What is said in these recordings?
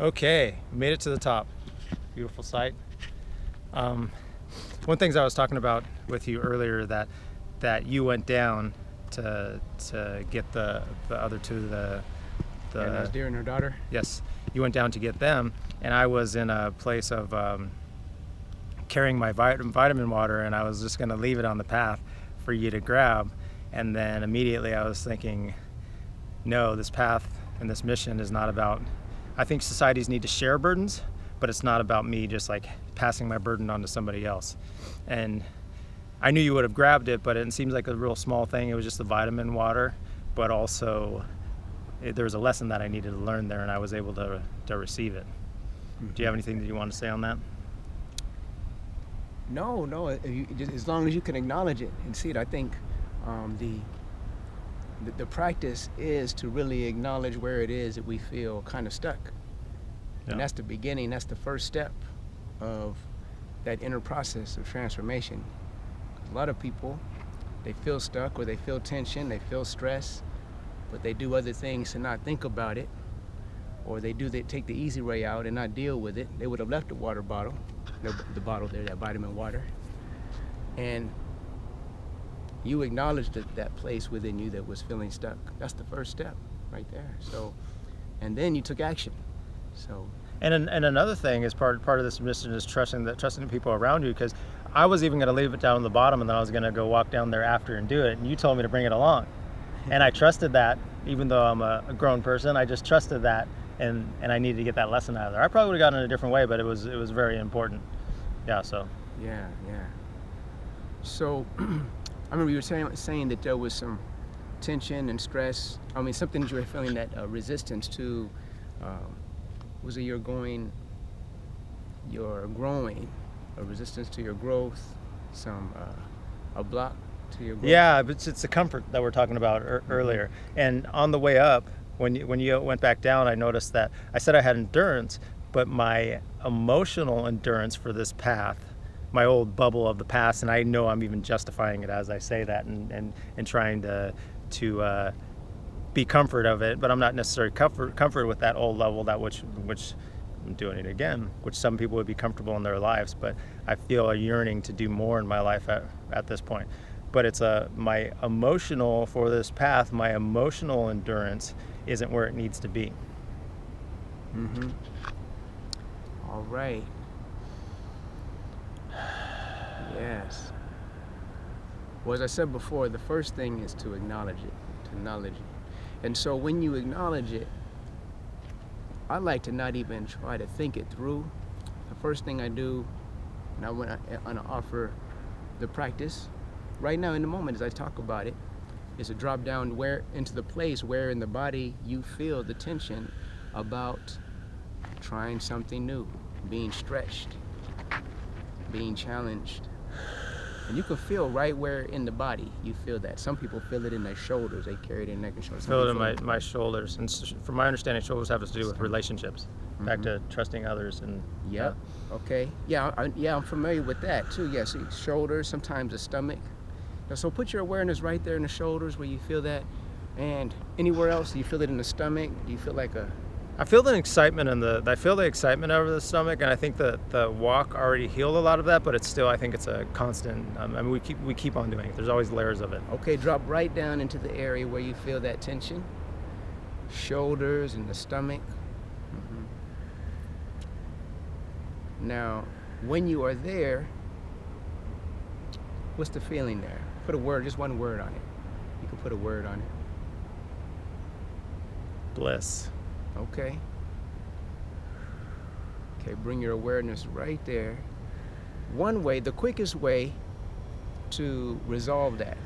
Okay, made it to the top. Beautiful sight. One thing I was talking about with you earlier that you went down to get the other two, the Yeah, that's deer and her daughter. yes, you went down to get them, and I was in a place of carrying my vitamin water, and I was just going to leave it on the path for you to grab, and then immediately I was thinking, no, this path and this mission is not about, I think societies need to share burdens, but it's not about me just like passing my burden on to somebody else. And I knew you would have grabbed it, but it seems like a real small thing. It was just the vitamin water, but also there was a lesson that I needed to learn there, and I was able to receive it. Do you have anything that you want to say on that? No, as long as you can acknowledge it and see it. I think the practice is to really acknowledge where it is that we feel kind of stuck. Yeah. And that's the beginning, that's the first step of that inner process of transformation. A lot of people, they feel stuck or they feel tension, they feel stress, but they do other things to not think about it, or they take the easy way out and not deal with it. They would have left the water bottle, the bottle there, that vitamin water, and you acknowledged that place within you that was feeling stuck. That's the first step right there. So, and then you took action. So, and another thing is part of this mission is trusting the people around you, because I was even going to leave it down on the bottom, and then I was going to go walk down there after and do it, and you told me to bring it along, and I trusted that. Even though I'm a grown person, I just trusted that, and I needed to get that lesson out of there. I probably would have gotten it a different way, but it was very important. Yeah. So. Yeah. So, I remember you were saying that there was some tension and stress. I mean, something that you were feeling, that resistance to. Was it you're growing, a resistance to your growth, a block to your growth? Yeah, but it's the comfort that we're talking about earlier. And on the way up, when you went back down, I noticed that I said I had endurance, but my emotional endurance for this path, my old bubble of the past, and I know I'm even justifying it as I say that, and trying to be comfort of it, but I'm not necessarily comfort with that old level, that which I'm doing it again, which some people would be comfortable in their lives, but I feel a yearning to do more in my life at this point. But it's my emotional, for this path, my emotional endurance isn't where it needs to be. All right. Yes. Well, as I said before, the first thing is to acknowledge it, And so when you acknowledge it, I like to not even try to think it through. The first thing I do, and I want to offer the practice right now in the moment as I talk about it, is to drop down into the place where in the body you feel the tension about trying something new, being stretched, being challenged. And you can feel right where in the body you feel that. Some people feel it in their shoulders. They carry their neck and shoulders. I feel it in my shoulders. And from my understanding, shoulders have to do with relationships. Back to trusting others. And Yep. Okay. Yeah, I'm familiar with that too. Yeah, see, shoulders, sometimes the stomach. So put your awareness right there in the shoulders where you feel that. And anywhere else, do you feel it in the stomach? Do you feel like I feel the excitement I feel the excitement over the stomach, and I think that the walk already healed a lot of that, but it's still, I think it's a constant. I mean, we keep on doing it. There's always layers of it. Okay, drop right down into the area where you feel that tension, shoulders and the stomach. Now, when you are there, what's the feeling there? Put a word, just one word on it. You can put a word on it. Bliss. Okay, bring your awareness right there. One way, the quickest way to resolve that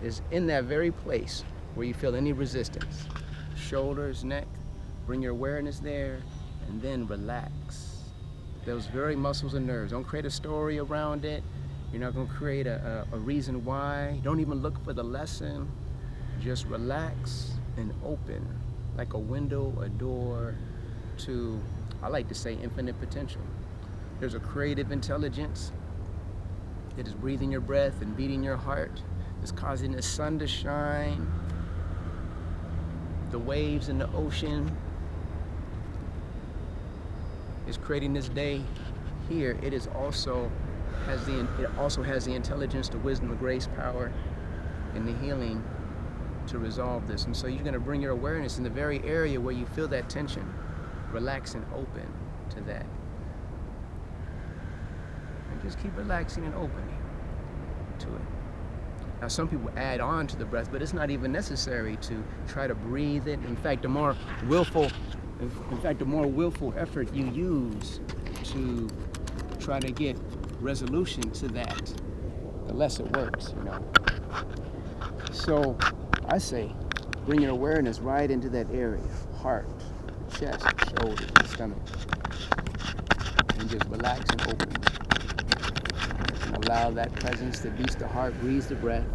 is in that very place where you feel any resistance. Shoulders, neck, bring your awareness there, and then relax. Those very muscles and nerves. Don't create a story around it. You're not gonna create a reason why. Don't even look for the lesson. Just relax and open. Like a window, a door to, I like to say, infinite potential. There's a creative intelligence that is breathing your breath and beating your heart. It's causing the sun to shine, the waves in the ocean, is creating this day here, it also has the intelligence, the wisdom, the grace, power, and the healing to resolve this. And so you're going to bring your awareness in the very area where you feel that tension, relax and open to that. And just keep relaxing and opening to it. Now, some people add on to the breath, but it's not even necessary to try to breathe it. In fact, the more willful effort you use to try to get resolution to that, the less it works, you know. So I say, bring your awareness right into that area, heart, chest, shoulders, and stomach, and just relax and open. And allow that presence that beats the heart, breathes the breath.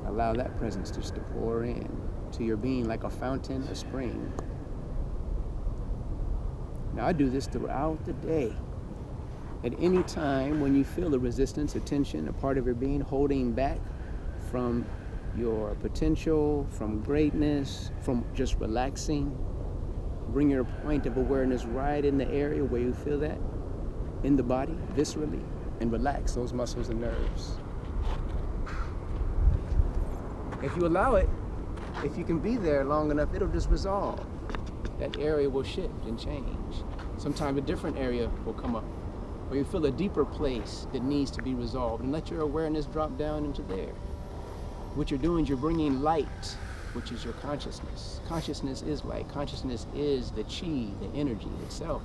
Allow that presence just to pour in to your being like a fountain, a spring. Now I do this throughout the day. At any time when you feel the resistance, a tension, a part of your being holding back from your potential, from greatness, from just relaxing, bring your point of awareness right in the area where you feel that, in the body, viscerally, and relax those muscles and nerves. If you allow it, if you can be there long enough, it'll just resolve. That area will shift and change. Sometimes a different area will come up, or you feel a deeper place that needs to be resolved, and let your awareness drop down into there. What you're doing is you're bringing light, which is your consciousness. Consciousness is light. Consciousness is the chi, the energy itself.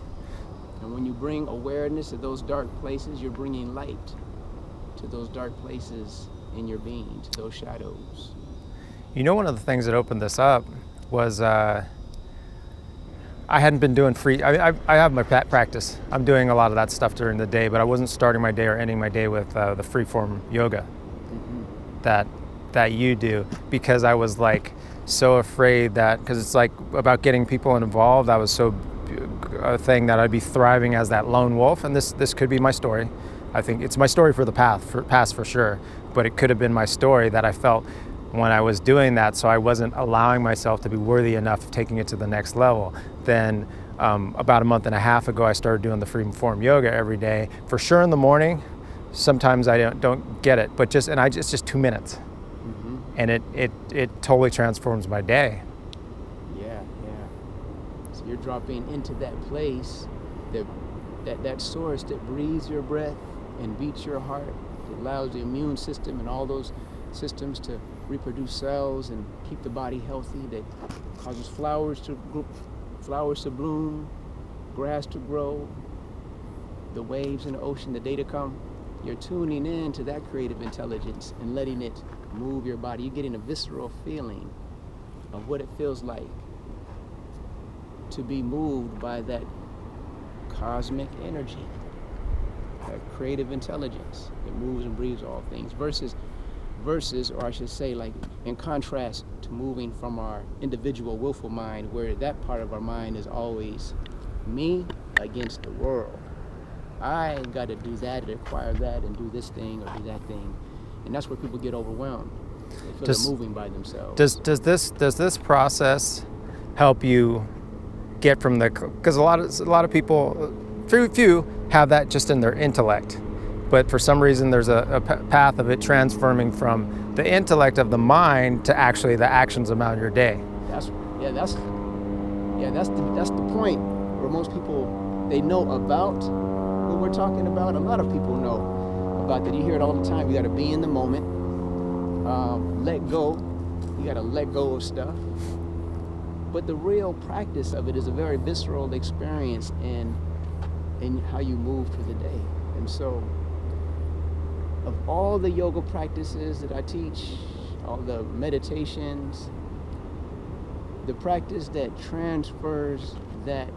And when you bring awareness to those dark places, you're bringing light to those dark places in your being, to those shadows. You know, one of the things that opened this up was I hadn't been doing free. I have my practice. I'm doing a lot of that stuff during the day, but I wasn't starting my day or ending my day with the freeform yoga that you do, because I was like so afraid that, because it's like about getting people involved. I was so a thing that I'd be thriving as that lone wolf, and this could be my story. I think it's my story for the past for sure, but it could have been my story that I felt when I was doing that, so I wasn't allowing myself to be worthy enough of taking it to the next level. Then about a month and a half ago, I started doing the free form yoga every day, for sure in the morning. Sometimes I don't get it, but it's just 2 minutes. And it totally transforms my day. Yeah. So you're dropping into that place, that source that breathes your breath and beats your heart. It allows the immune system and all those systems to reproduce cells and keep the body healthy. That causes flowers to bloom, grass to grow, the waves in the ocean, the day to come. You're tuning in to that creative intelligence and letting it move your body. You're getting a visceral feeling of what it feels like to be moved by that cosmic energy, that creative intelligence that moves and breathes all things, versus, or I should say, like in contrast to moving from our individual willful mind, where that part of our mind is always me against the world. I got to do that and acquire that and do this thing or do that thing. And that's where people get overwhelmed. They feel they're moving by themselves. Does this process help you get from the, because a lot of people, few have that just in their intellect, but for some reason there's a path of it transforming from the intellect of the mind to actually the actions about your day. That's the point where most people, they know about what we're talking about. A lot of people know about that. You hear it all the time. You got to be in the moment, let go. You got to let go of stuff. But the real practice of it is a very visceral experience in how you move through the day. And so, of all the yoga practices that I teach, all the meditations, the practice that transfers that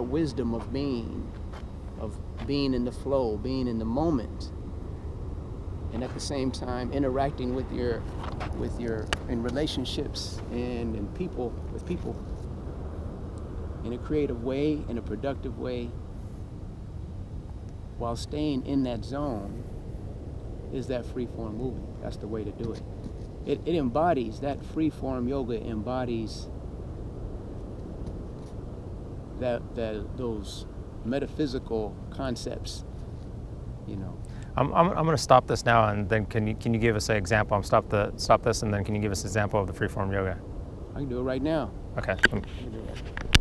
wisdom of being in the flow, being in the moment, and at the same time interacting with your in relationships and with people in a creative way, in a productive way, while staying in that zone, is that free form movement. That's the way to do it. It embodies, that free form yoga embodies those metaphysical concepts, you know. I'm going to stop this now, and then can you give us an example? I'm stop this, and then can you give us an example of the freeform yoga? I can do it right now. Okay. I can do it.